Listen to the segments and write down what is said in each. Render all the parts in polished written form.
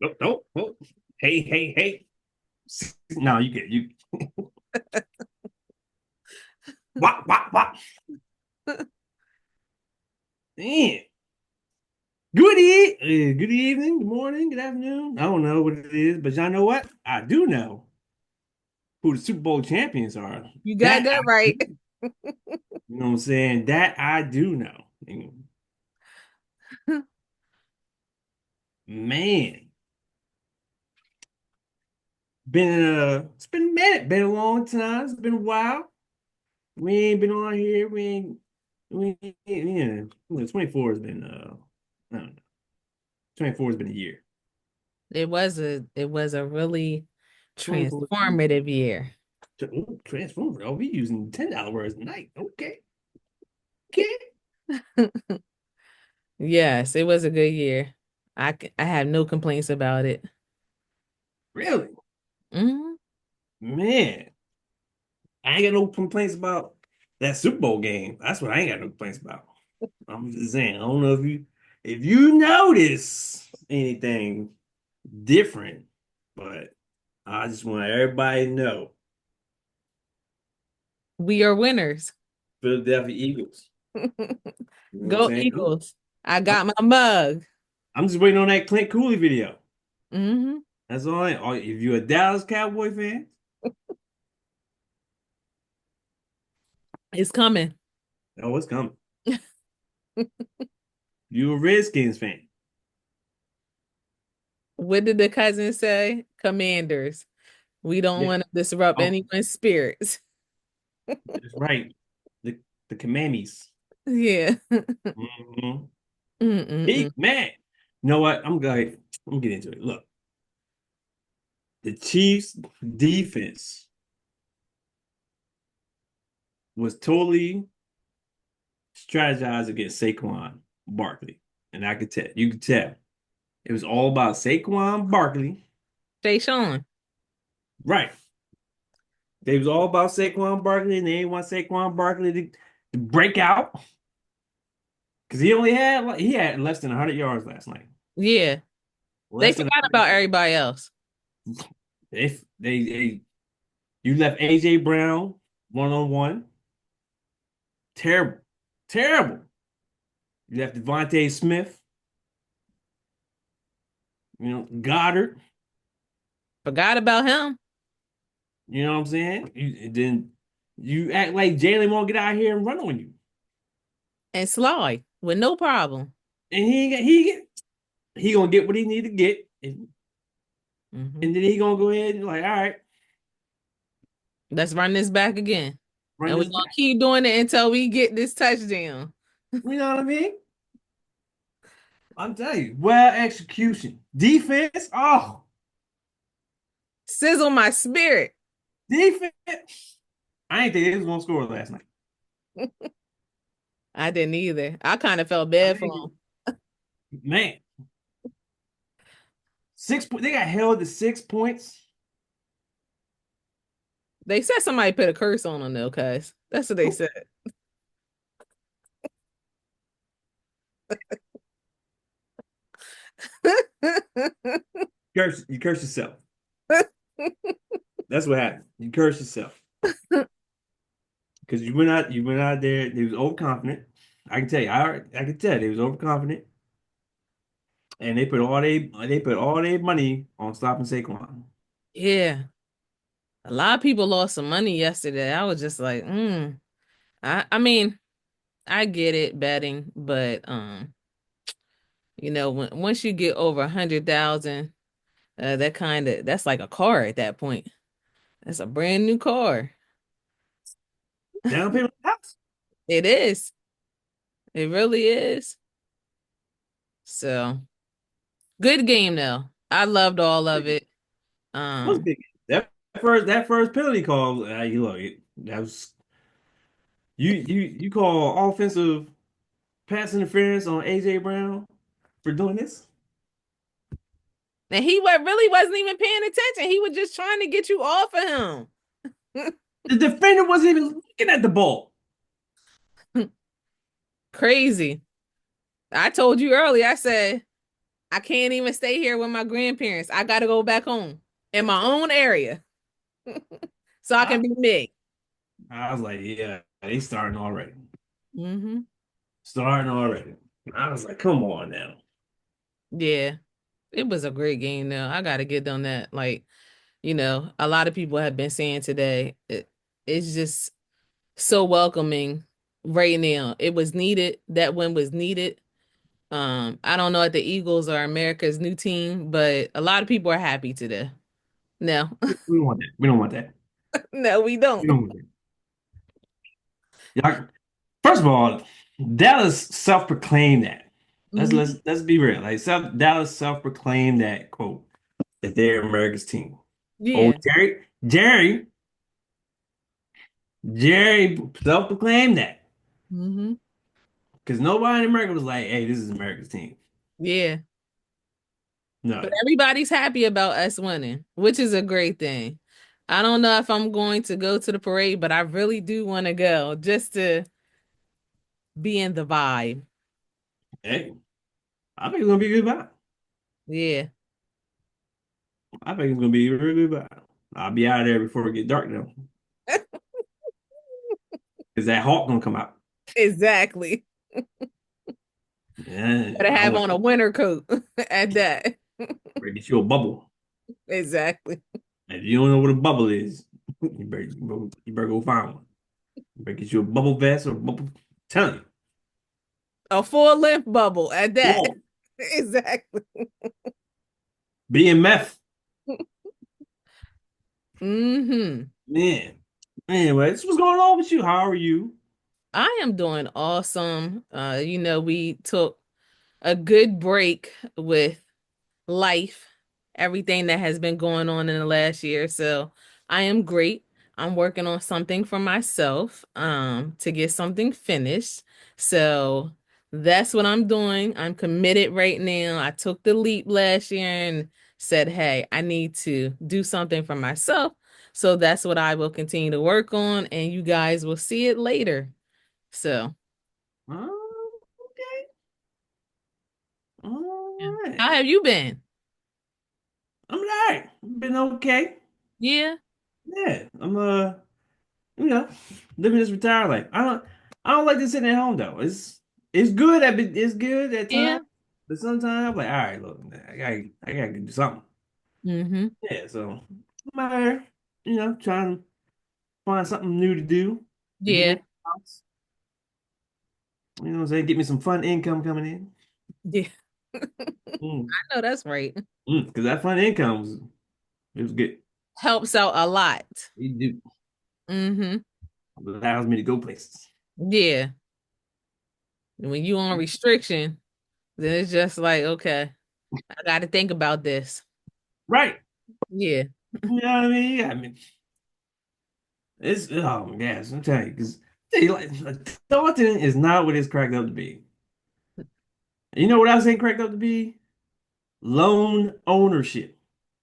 Nope, nope, nope. Hey, hey, hey. No, you get you. Wop, wop, wop. Man. Good evening, good morning, good afternoon. I don't know what it is, but y'all know what? I do know who the Super Bowl champions are. You got That I that right. do. You know what I'm saying? That I do know. And man, it's been a minute, been a long time, it's been a while. We ain't been on here. Yeah. 24 has been I don't know. 24 has been a year. It was a really 24 transformative year. Transformer. Oh, we using $10 words tonight. Okay. Okay. Yes, it was a good year. I have no complaints about it. Really? Hmm. Man, I ain't got no complaints about that Super Bowl game. That's what I ain't got no complaints about. I'm just saying, I don't know if you notice anything different, but I just want everybody to know We are winners. Philadelphia Eagles. You know what I'm Go saying? Eagles. I I'm, got my mug. I'm just waiting on that Clint Cooley video. Hmm. That's all. If you're a Dallas Cowboy fan, It's coming. oh, it's coming. You a Redskins fan. What did the cousin say? Commanders. We don't Yeah. want to disrupt Oh, anyone's spirits. that's right. The the Commanders. Yeah. Mhm. Mm-mm-mm. Big man. You know what? I'm getting into it. Look, the Chiefs defense was totally strategized against Saquon Barkley. And you could tell. It was all about Saquon Barkley. Jay Sean. Right. They was all about Saquon Barkley, and they didn't want Saquon Barkley to break out because he had less than 100 yards last night. Yeah. They Less than forgot 100 about yards. everybody else. They you left AJ Brown one on one. Terrible, terrible. You left Devontae Smith. Goddard. Forgot about him You know what I'm saying? Then you act like Jalen won't get out here and run on you, and Sly with no problem. and he gonna get what he need to get, Hmm. and then he gonna go ahead and like, all right, Let's run this back again. run And we're this gonna back. keep doing it until we get this touchdown. You know what I mean? I'm telling you, well execution, defense. Oh, Sizzle my spirit. defense. I ain't think they was gonna score last night. I didn't either. I kind of felt I bad for mean, him. man, 6 points. They got held to 6 points. They said somebody put a curse on him though, cuz that's what they Oh, said. you curse yourself. That's what happened. You curse yourself because you went out there. They was overconfident. I can tell you. I can tell they was overconfident, and they put all their money on stopping Saquon. Yeah. A lot of people lost some money yesterday. I was just like, I mean, I get it betting, but once you get over 100,000, that's like a car at that point. That's a brand new car. Down payment on the house. It is. It really is. So good game though. I loved all of it. Was Um, big. That first penalty call. You look, that was you call offensive pass interference on AJ Brown for doing this. and he really wasn't even paying attention. He was just trying to get you off of him. The defender wasn't even looking at the ball. Crazy. I told you earlier, I said, I can't even stay here with my grandparents. I got to go back home in my own area so I I, can be me. I was like, yeah, they starting already. Hmm. Starting already. I was like, come on now. Yeah, it was a great game though. I got to get on that. Like, a lot of people have been saying today, it's just so welcoming right now. It was needed. That win was needed. I don't know if the Eagles are America's new team, but a lot of people are happy today. No, We don't want that. We don't want that. no, we We don't. don't want that. Y'all, first of all, Dallas self-proclaimed that. Let's Hmm. let's let's be real. Like Dallas self-proclaimed that quote that they're America's team. Oh, Yeah. Jerry self-proclaimed that Hmm. because nobody in America was like, "Hey, this is America's team." Yeah. But No, everybody's happy about us winning, which is a great thing. I don't know if I'm going to go to the parade, but I really do want to go just to be in the vibe. hey, I think it's gonna be a good vibe. Yeah. I think it's gonna be a really good vibe. I'll be out of there before it get dark though, because that hawk gonna come out. Exactly. Yeah, Gotta I have want on a winter coat at that. to get you a bubble. Exactly. If you don't know what a bubble is, you better go find one. You better get you a bubble vest or a bubble. Tell you, A full length bubble at that. whoa, Exactly. BMF, Hmm. man. Anyways, what's going on with you? How are you? I am doing awesome. We took a good break with life, everything that has been going on in the last year. So I am great. I'm working on something for myself, to get something finished. So that's what I'm doing. I'm committed right now. I took the leap last year and said, hey, I need to do something for myself. So that's what I will continue to work on, and you guys will see it later. So, Okay, yeah. all right. How have you been? I'm all right. Been okay. Yeah, Yeah, I'm you know, living this retired life. I don't like to sit at home though. It's good at yeah. times, but sometimes I'm like, all right, look, man, I gotta do something. Mm-hmm. Yeah, so I'm out here, trying to find something new to do to get me Yeah, in the house. You know what I'm saying? Get me some fun income coming in. yeah. Mm, I know that's right. because that fun income it was good. Helps out a lot. It do Mm-hmm. allows me to go places. Yeah. When you on restriction, then it's just like, okay, I got to think about this. Right. Yeah. You know what I mean? Yeah, I mean, it's oh my gosh, I'm telling you, because like Thornton is not what it's cracked up to be. And you know what I was saying cracked up to be? Loan ownership.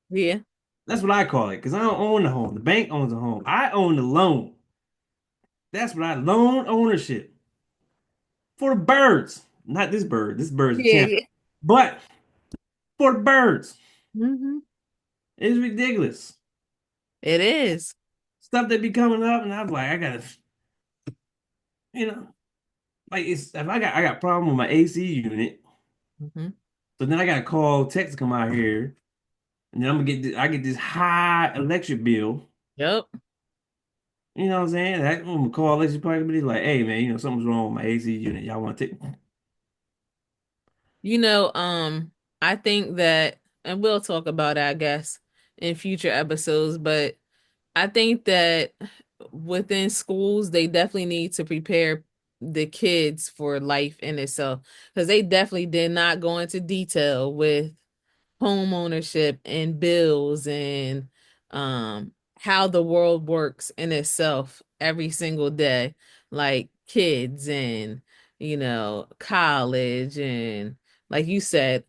Yeah. That's what I call it, because I don't own the home. The bank owns the home. I own the loan. That's what I loan ownership for the birds. Not this bird. This bird's a Yeah, champ. yeah. But for the birds, Mm-hmm. it's ridiculous. It is. Stuff that be coming up, and I'm like, I gotta, you know, like it's if I got problem with my AC unit, Mm-hmm. so then I gotta call tech to come out here, and then I get this high electric bill. Yep. You know what I'm saying? I'm gonna call electric company like, hey man, something's wrong with my AC unit. Y'all want to take? You know, I think that, and we'll talk about it, I guess, in future episodes, but I think that within schools, they definitely need to prepare the kids for life in itself, because they definitely did not go into detail with home ownership and bills and how the world works in itself every single day, like kids and college, and like you said,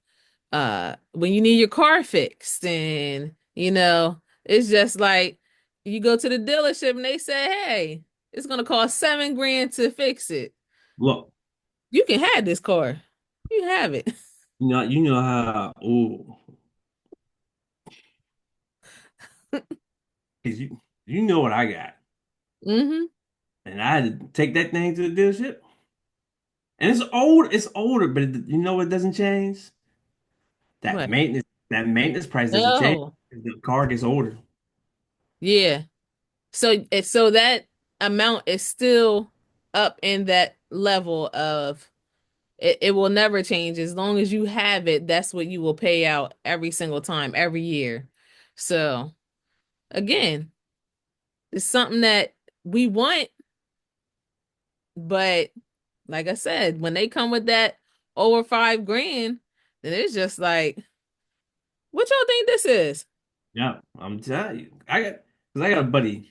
when you need your car fixed, and it's just like you go to the dealership and they say, hey, it's gonna cost 7 grand to fix it. Look, You can have this car. You have it. You know how, oh, cause you know what I got, Mm-hmm. and I had to take that thing to the dealership, and it's older, but you know what doesn't change? What? That maintenance price doesn't change. No. The car gets older. Yeah. So that amount is still up in that level of it will never change as long as you have it. That's what you will pay out every single time, every year. So again, it's something that we want, but like I said, when they come with that over 5 grand, then it's just like, what y'all think this is? Yeah, I'm telling you, because I got a buddy.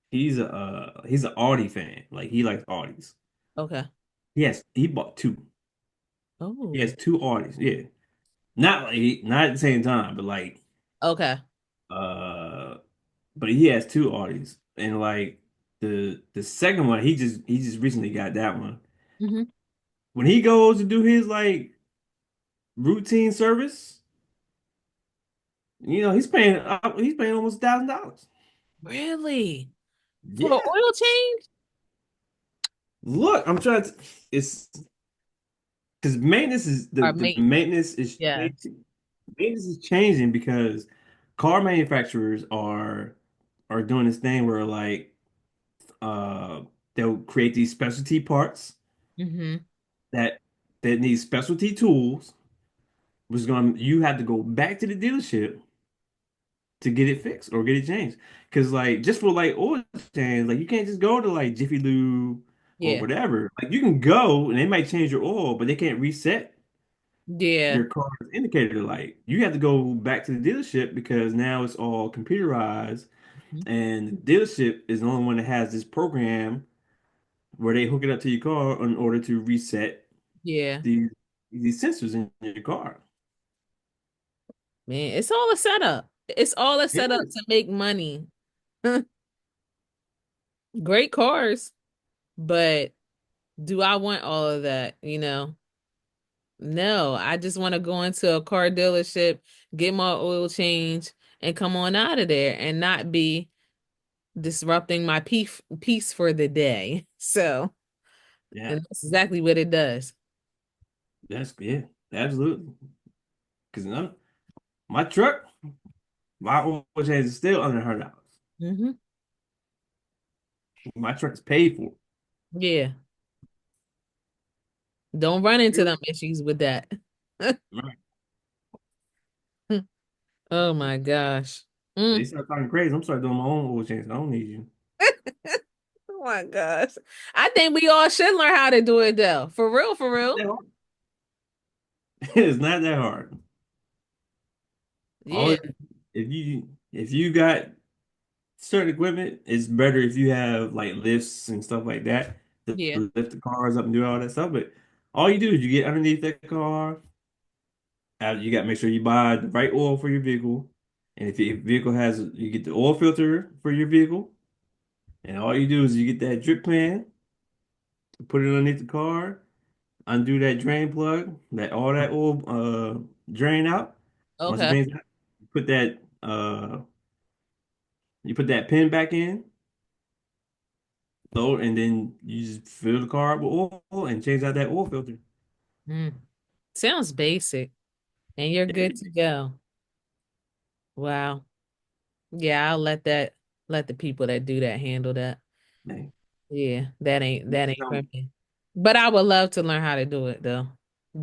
He's an Audi fan. Like he likes Audis. Okay. He bought two. He Oh, has two Audis. Yeah, not at the same time, but like okay. uh, but he has two Audis, and like the second one, he just recently got that one. Hmm. When he goes to do his like routine service, he's paying almost $1,000. Really? For an Yeah, oil change? look, I'm trying to. It's because maintenance is Or the maintenance? maintenance is Yeah. changing. Maintenance is changing because car manufacturers are doing this thing where like uh they'll create these specialty parts Hmm. that need specialty tools, which is going you have to go back to the dealership to get it fixed or get it changed. Because like just for like oil change, like you can't just go to like Jiffy Lube or Yeah. whatever. Like you can go and they might change your oil, but they can't reset Yeah. your car's indicator light. You have to go back to the dealership because now it's all computerized, Mhm. and the dealership is the only one that has this program where they hook it up to your car in order to reset Yeah. these these sensors in your car. Man, it's all a setup. It's all a It setup is. to make money. Great cars, but do I want all of that? No, I just want to go into a car dealership, get my oil change, and come on out of there and not be disrupting my peace for the day. So, Yeah, and that's exactly what it does. yeah, absolutely. Because my truck, my oil change is still under $100. Hmm. My truck is paid for. Yeah. Don't run into them issues with that. Right. Oh my gosh. They Mm. start talking crazy. I'm starting doing my own oil change. I don't need you. Oh my gosh. I think we all should learn how to do it though. For real, for real. It's not that hard. Yeah. All if you got certain equipment, it's better if you have like lifts and stuff like that to Yeah. lift the cars up and do all that stuff. But all you do is you get underneath that car. You got to make sure you buy the right oil for your vehicle. And if your vehicle has, you get the oil filter for your vehicle. And all you do is you get that drip pan, put it underneath the car, undo that drain plug, let all that oil drain out. Once it Okay. drains out, put that you put that pin back in, so and then you just fill the car up with oil and change out that oil filter. Mm. Sounds basic. And you're Yeah, good to go. Wow. Yeah, I'll let the people that do that handle that. man. Yeah, that ain't for So, me. But I would love to learn how to do it though.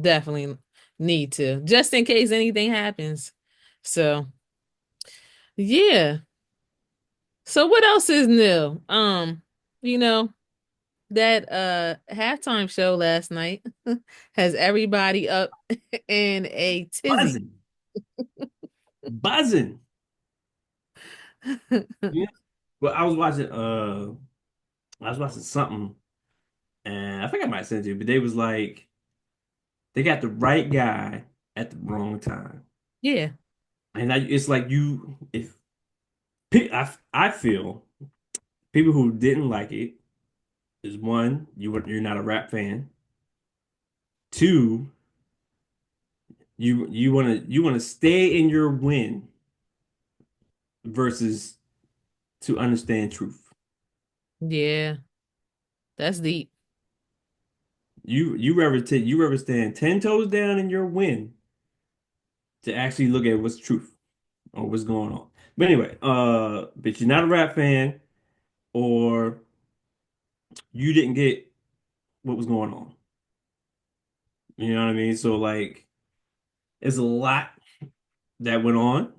Definitely need to, just in case anything happens. So, yeah. So what else is new? You know, that halftime show last night has everybody up in a tizzy. buzzing, buzzing. Yeah. Well, I was watching something, and I think I might send you, but they was like they got the right guy at the wrong time. Yeah. And it's like if I feel people who didn't like it is one, you're not a rap fan. Two, You wanna stay in your win versus to understand truth. Yeah, that's deep. You rather stand 10 toes down in your win to actually look at what's truth or what's going on. But anyway, but you're not a rap fan or you didn't get what was going on. You know what I mean? So like it's a lot that went on.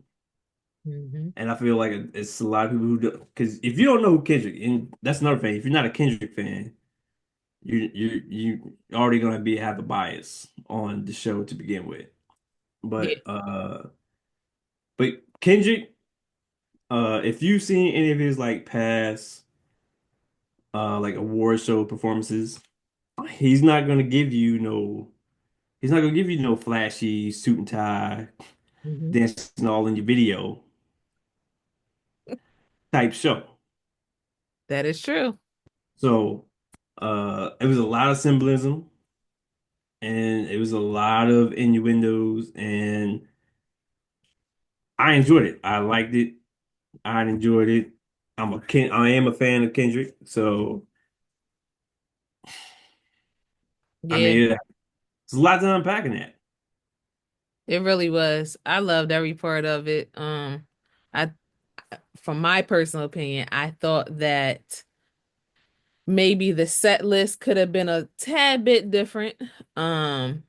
Hmm. And I feel like it's a lot of people who do because if you don't know who Kendrick, and that's another thing, if you're not a Kendrick fan, you already gonna be have a bias on the show to begin with. Yeah. But Kendrick, if you've seen any of his like past like award show performances, he's not gonna give you no he's not gonna give you no flashy suit and tie Hmm. dancing all in your video type show. That is true. So it was a lot of symbolism and it was a lot of innuendos and I enjoyed it. I liked it. I enjoyed it. I am a fan of Kendrick, so I Yeah, mean, it's a lot to unpack in that. it really was. I loved every part of it. I, from my personal opinion, I thought that maybe the set list could have been a tad bit different. Um,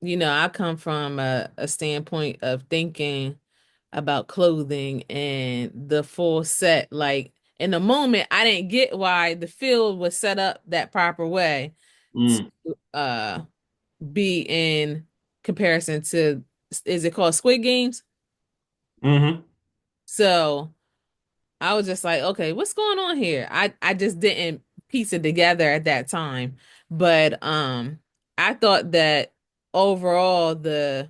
I come from a standpoint of thinking about clothing and the full set. Like in the moment, I didn't get why the field was set up that proper way Mm. to be in comparison to, is it called Squid Games? Hmm. So I was just like, okay, what's going on here? I just didn't piece it together at that time. But I thought that overall the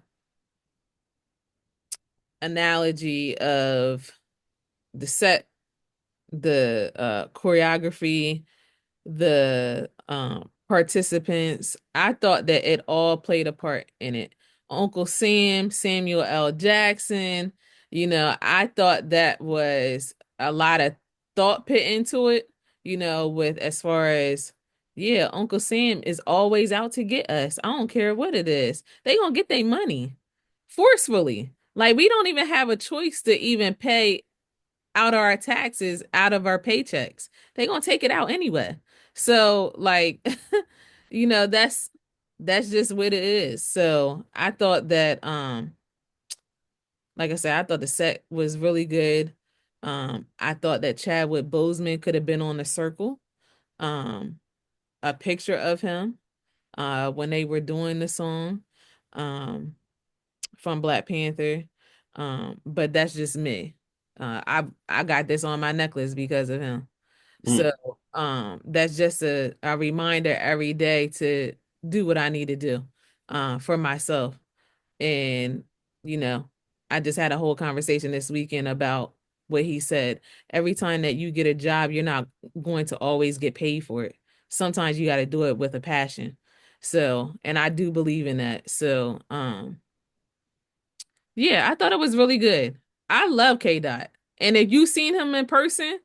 analogy of the set, the choreography, the participants, I thought that it all played a part in it. Uncle Sam, Samuel L. Jackson, I thought that was a lot of thought put into it, with as far as, yeah, Uncle Sam is always out to get us. I don't care what it is. They gonna get their money forcefully. Like we don't even have a choice to even pay out our taxes out of our paychecks. They're gonna take it out anyway. So like, that's just what it is. So I thought that like I said, I thought the set was really good. I thought that Chadwick Boseman could have been on the circle. Um, a picture of him when they were doing the song from Black Panther. But that's just me. I got this on my necklace because of him. So Mm. that's just a reminder every day to do what I need to do for myself. And, you know, I just had a whole conversation this weekend about what he said. Every time that you get a job, you're not going to always get paid for it. Sometimes you got to do it with a passion. So, and I do believe in that. So, yeah, I thought it was really good. I love K Dot. And if you've seen him in person,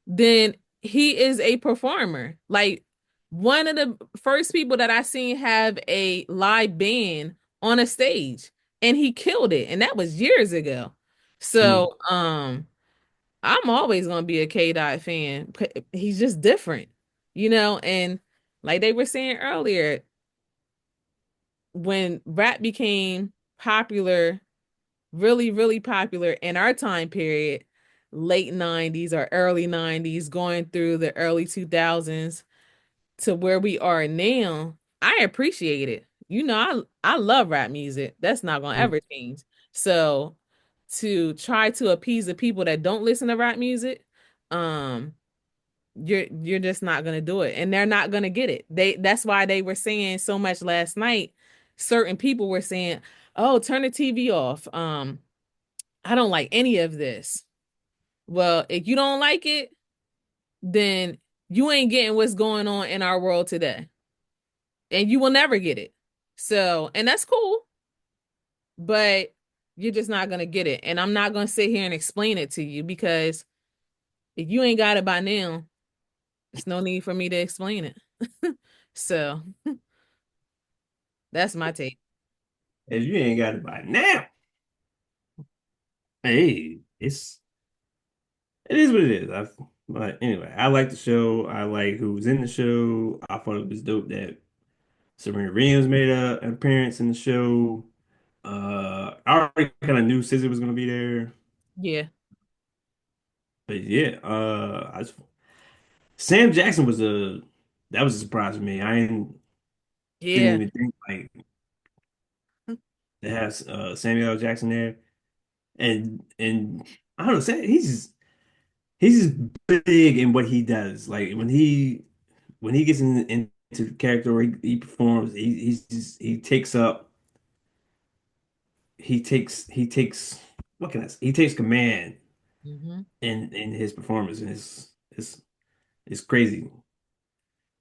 then he is a performer. Like one of the first people that I seen have a live band on a stage and he killed it. And that was years ago. Mm. So I'm always gonna be a K Dot fan. He's just different, and like they were saying earlier, when rap became popular, really, really popular in our time period, late 90s or early 90s, going through the early 2000s to where we are now, I appreciate it. I love rap music. That's not gonna Mm. ever change. So to try to appease the people that don't listen to rap music, um, you're just not gonna do it. And they're not gonna get it. That's why they were saying so much last night. Certain people were saying, oh, turn the TV off. I don't like any of this. Well, if you don't like it, then you ain't getting what's going on in our world today. And you will never get it. So, and that's cool. but you're just not gonna get it. And I'm not gonna sit here and explain it to you because if you ain't got it by now, there's no need for me to explain it. So that's my take. If you ain't got it by now, hey, it is what it is. But anyway, I like the show. I like who was in the show. I thought it was dope that Serena Williams made an appearance in the show. I already kind of knew SZA was gonna be there, Yeah. but yeah, Sam Jackson was a surprise to me. Didn't Yeah. even think like to have Samuel L. Jackson there, and I don't know, he's just big in what he does. Like when he gets into the character or he performs, he takes up he takes what can I say? He takes command Hmm. in his performance, and it's crazy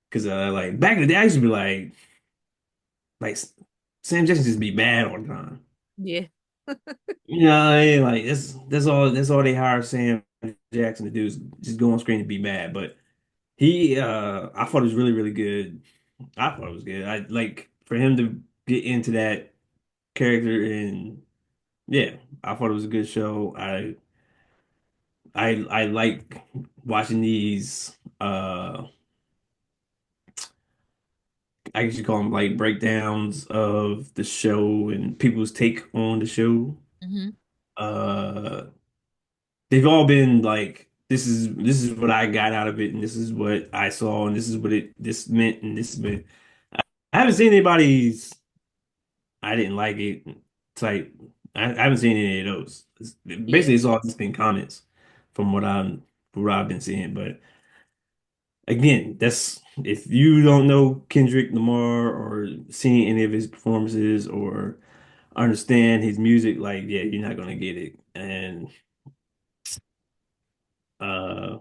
because like back in the day I used to be like Sam Jackson just be bad all the time. Yeah. You know, like that's all they hire Sam Jackson to do is just go on screen and be mad. But I thought it was really good. I thought it was good. I like for him to get into that character and yeah, I thought it was a good show. I like watching these I guess you call them like breakdowns of the show and people's take on the show. Hmm. Uh they've all been like this is what I got out of it and this is what I saw and this is what this meant and this meant. I haven't seen anybody's I didn't like it type. I haven't seen any of those. Yeah. Basically, it's all just been comments from from what I've been seeing. But again, that's if you don't know Kendrick Lamar or seen any of his performances or understand his music, like yeah, you're not gonna get it. And uh,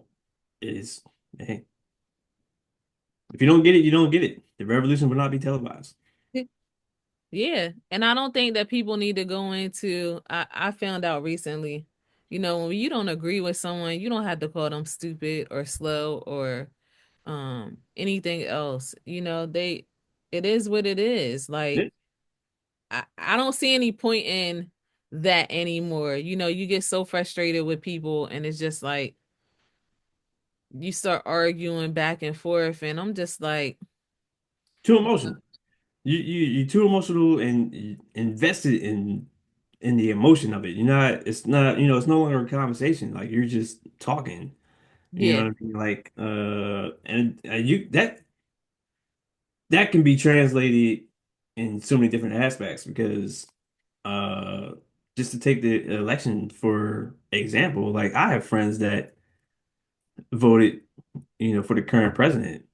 it's hey, if you don't get it, you don't get it. The revolution will not be televised. Yeah. And I don't think that people need to go into I found out recently, when you don't agree with someone, you don't have to call them stupid or slow or anything else. It is what it is. Like I don't see any point in that anymore. You get so frustrated with people and it's just like you start arguing back and forth and I'm just like, Too emotional. You're too emotional and invested in the emotion of it. It's not, it's no longer a conversation. Like you're just talking. You know yeah, what I mean? Like and you that can be translated in so many different aspects because uh just to take the election for example, like I have friends that voted, for the current president,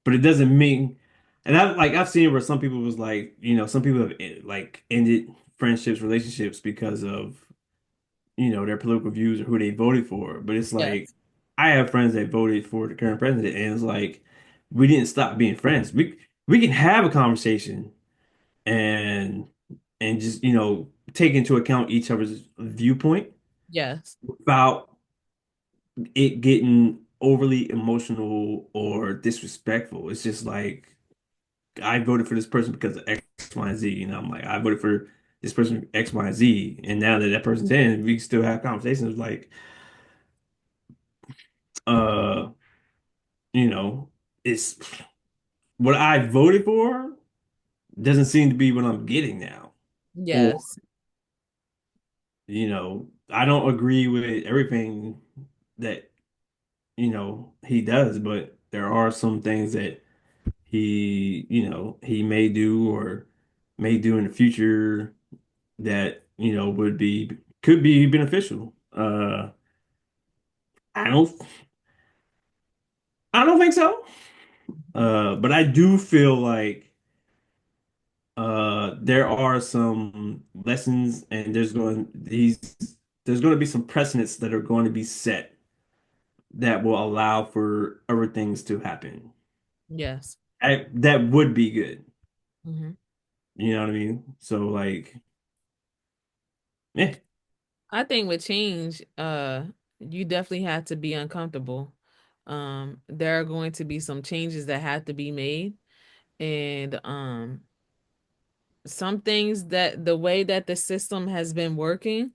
but it doesn't mean and I've seen where some people was like, some people have like ended friendships, relationships because of, their political views or who they voted for. But it's like yes, I have friends that voted for the current president and it's like we didn't stop being friends. We can have a conversation and just, take into account each other's viewpoint yes, without it getting overly emotional or disrespectful. It's just like I voted for this person because of X, Y, and Z. I'm like, I voted for this person X, Y, and Z. And now that that person's in, we can still have conversations like, uh, you know, it's what I voted for doesn't seem to be what I'm getting now. Or, yes, I don't agree with everything that, he does, but there are some things that he may do or may do in the future that, could be beneficial. I don't I don't think so. But I do feel like there are some lessons and there's going to be some precedents that are going to be set that will allow for other things to happen. yes. That would be good. Hmm. You know what I mean? So like Yeah. I think with change, you definitely have to be uncomfortable. There are going to be some changes that have to be made, and some things that the way that the system has been working,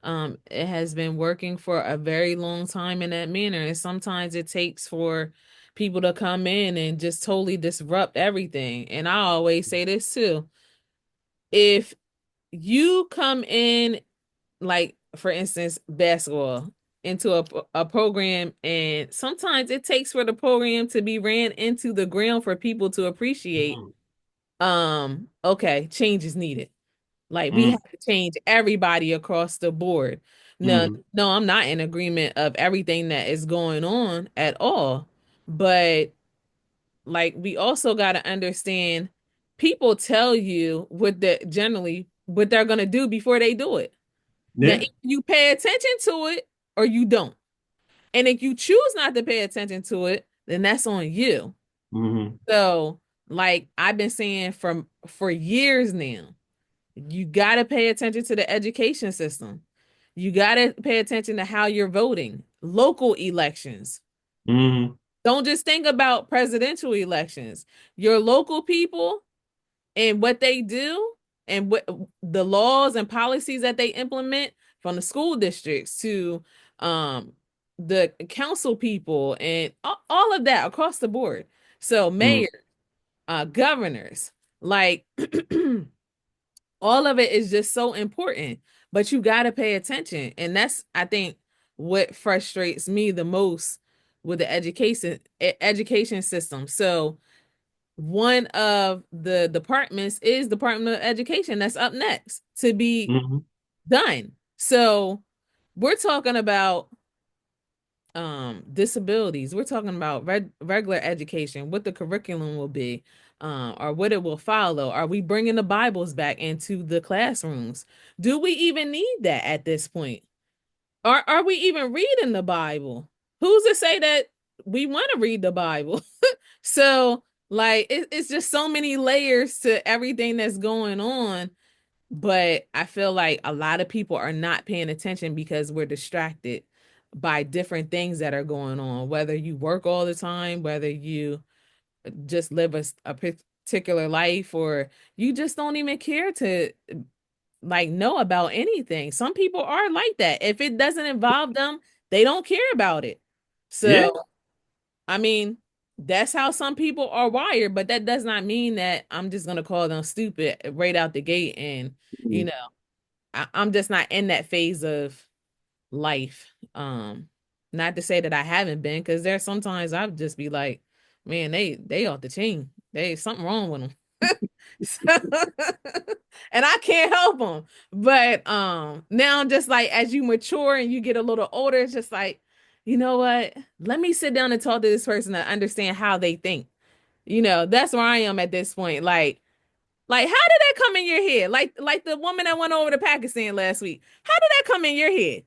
it has been working for a very long time in that manner. And sometimes it takes for people to come in and just totally disrupt everything. And I always say this too. If you come in, like for instance, basketball into a program, and sometimes it takes for the program to be ran into the ground for people to appreciate, Mm, okay, change is needed. Like we mm, have to change everybody across the board. No, mm, no, I'm not in agreement of everything that is going on at all. But like we also got to understand people tell you what the generally what they're going to do before they do it. Now, yeah. if you pay attention to it or you don't. And if you choose not to pay attention to it, then that's on you. Mm, So, like I've been saying for years now, you got to pay attention to the education system. You got to pay attention to how you're voting. Local elections. mm, Don't just think about presidential elections. Your local people and what they do and what the laws and policies that they implement from the school districts to um the council people and all of that across the board. So mm, mayors, governors, like all of it is just so important, but you got to pay attention. And that's, I think, what frustrates me the most with the education system. So one of the departments is Department of Education that's up next to be mm, done. So we're talking about disabilities. We're talking about regular education, what the curriculum will be, or what it will follow. Are we bringing the Bibles back into the classrooms? Do we even need that at this point? Are we even reading the Bible? Who's to say that we want to read the Bible? So, like, it's just so many layers to everything that's going on. But I feel like a lot of people are not paying attention because we're distracted by different things that are going on, whether you work all the time, whether you just live a particular life, or you just don't even care to like know about anything. Some people are like that. If it doesn't involve them, they don't care about it. yeah. So, I mean, that's how some people are wired, but that does not mean that I'm just gonna call them stupid right out the gate. And you Mm, know, I'm just not in that phase of life. Not to say that I haven't been, because there's sometimes I'll just be like, man, they off the chain. They something wrong with them. So, and I can't help them. But now just like as you mature and you get a little older, it's just like, you know what? Let me sit down and talk to this person to understand how they think. That's where I am at this point. Like, how did that come in your head? Like the woman that went over to Pakistan last week. How did that come in your head?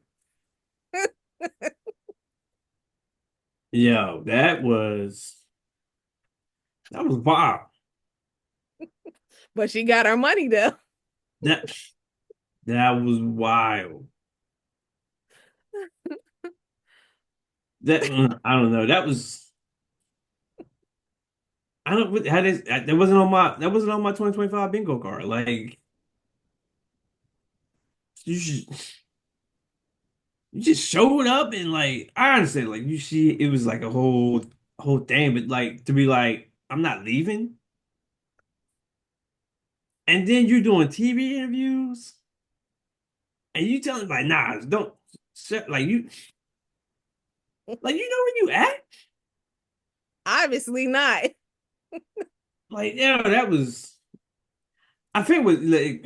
yo, that was wild. But she got her money though. That that was wild. That I don't know. I don't how this that wasn't on my 2025 bingo card. Like you should you just showed up and like I understand like you see it was like a whole thing, but like to be like I'm not leaving, and then you're doing TV interviews and you telling like nah don't like you know where you at Obviously not. like yeah that was I think with like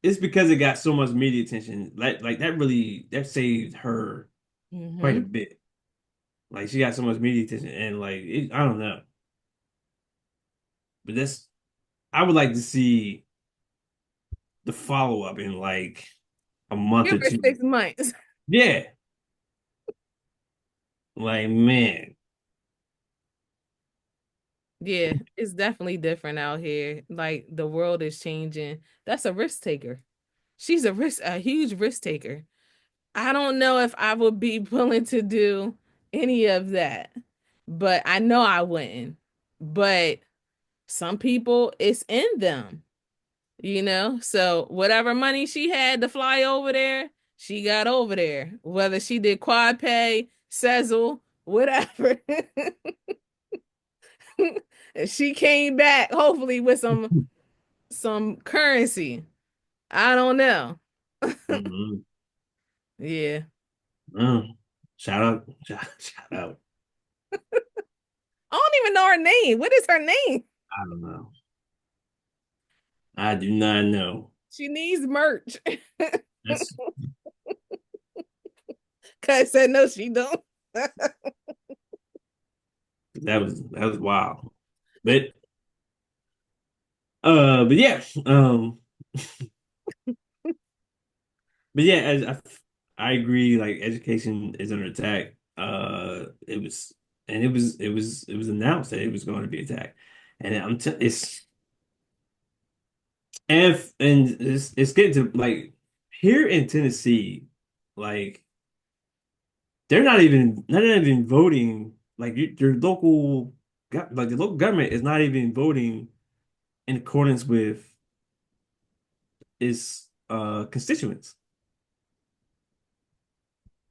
it's because it got so much media attention like that really that saved her quite a Hmm. bit. Like she got so much media attention and like I don't know. But that's I would like to see the follow up in like a month Give or her two. 6 months. Yeah. Like man. Yeah, it's definitely different out here. Like the world is changing. That's a risk taker. she's a huge risk taker. I don't know if I would be willing to do any of that, but I know I wouldn't. But some people, it's in them, you know? So whatever money she had to fly over there, she got over there. Whether she did quad pay, Sezzle, whatever. She came back hopefully with some currency. I don't know. Mhm. Yeah. Mm. Shout out, shout out. I don't even know her name. What is her name? I don't know. I do not know. She needs merch. That's Cause said no, she don't. that was wild. But but yeah, but yeah, I agree. Like education is under attack. It was, and it was announced that it was going to be attacked, and it's and it's getting to like here in Tennessee, like they're not even voting. Like your local, like the local government is not even voting in accordance with its constituents.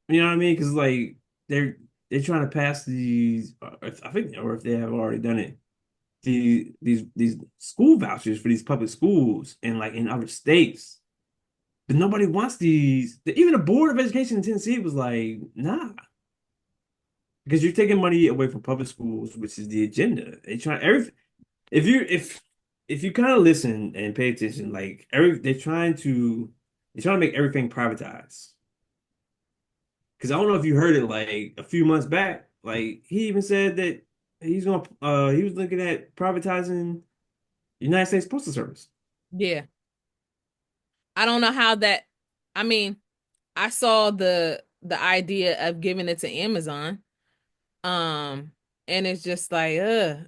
You know what I mean? Because like they're they're trying to pass these. I think, or if they have already done it, these school vouchers for these public schools and like in other states. But nobody wants these. Even the Board of Education in Tennessee was like, nah, because you're taking money away from public schools, which is the agenda. They try every if you kind of listen and pay attention, like they're trying to make everything privatized. Because I don't know if you heard it like a few months back. Like he even said that he was looking at privatizing United States Postal Service. Yeah. I don't know how that I mean, I saw the idea of giving it to Amazon. Um, and it's just like,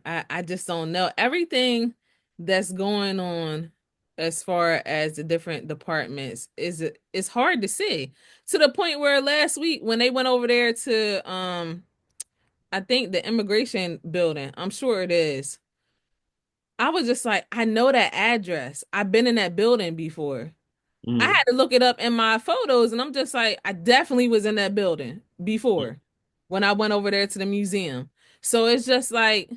I just don't know. Everything that's going on as far as the different departments is hard to see. To the point where last week when they went over there to I think the immigration building, I'm sure it is. I was just like, I know that address. I've been in that building before. I Mm, had to look it up in my photos, and I'm just like, I definitely was in that building before when I went over there to the museum. So it's just like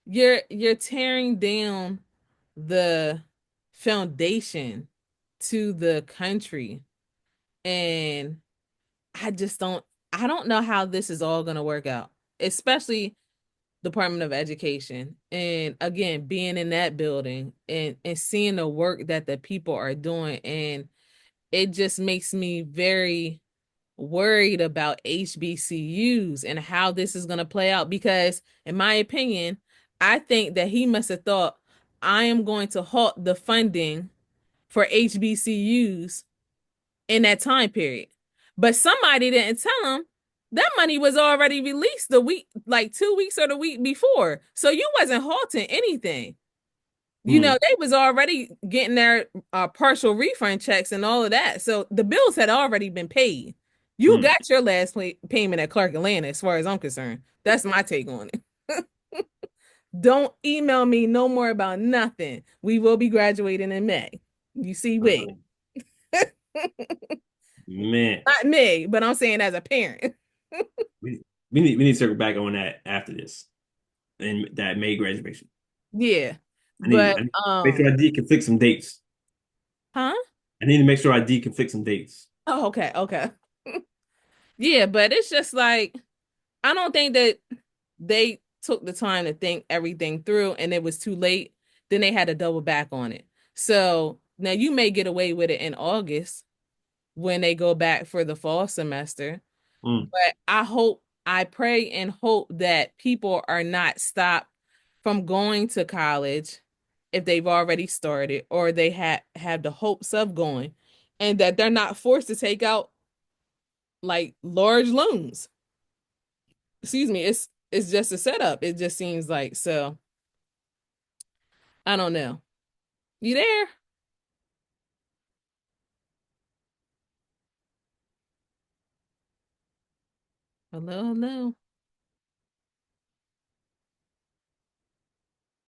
you're tearing down the foundation to the country. And I just I don't know how this is all gonna work out, especially Department of Education. And again, being in that building and seeing the work that the people are doing, and it just makes me very worried about HBCUs and how this is going to play out because in my opinion, I think that he must have thought I am going to halt the funding for HBCUs in that time period. But somebody didn't tell him that money was already released the week, like 2 weeks or the week before. So you wasn't halting anything. You know, mm, they was already getting their partial refund checks and all of that. So the bills had already been paid. You mm. got your last payment at Clark Atlanta, as far as I'm concerned. That's my take on it. Don't email me no more about nothing. We will be graduating in May. You see, wait. Oh, man, Not me, but I'm saying as a parent. we, we need to circle back on that after this and that May graduation. Yeah. But I need to make sure I deconflict some dates. huh? I need to make sure I deconflict some dates. Oh, okay, okay. Yeah, but it's just like I don't think that they took the time to think everything through and it was too late. Then they had to double back on it. So now you may get away with it in August when they go back for the fall semester. Mm, But I pray and hope that people are not stopped from going to college if they've already started or they have the hopes of going, and that they're not forced to take out like large loans. Excuse me, it's just a setup. It just seems like so. I don't know. You there? Hello, hello.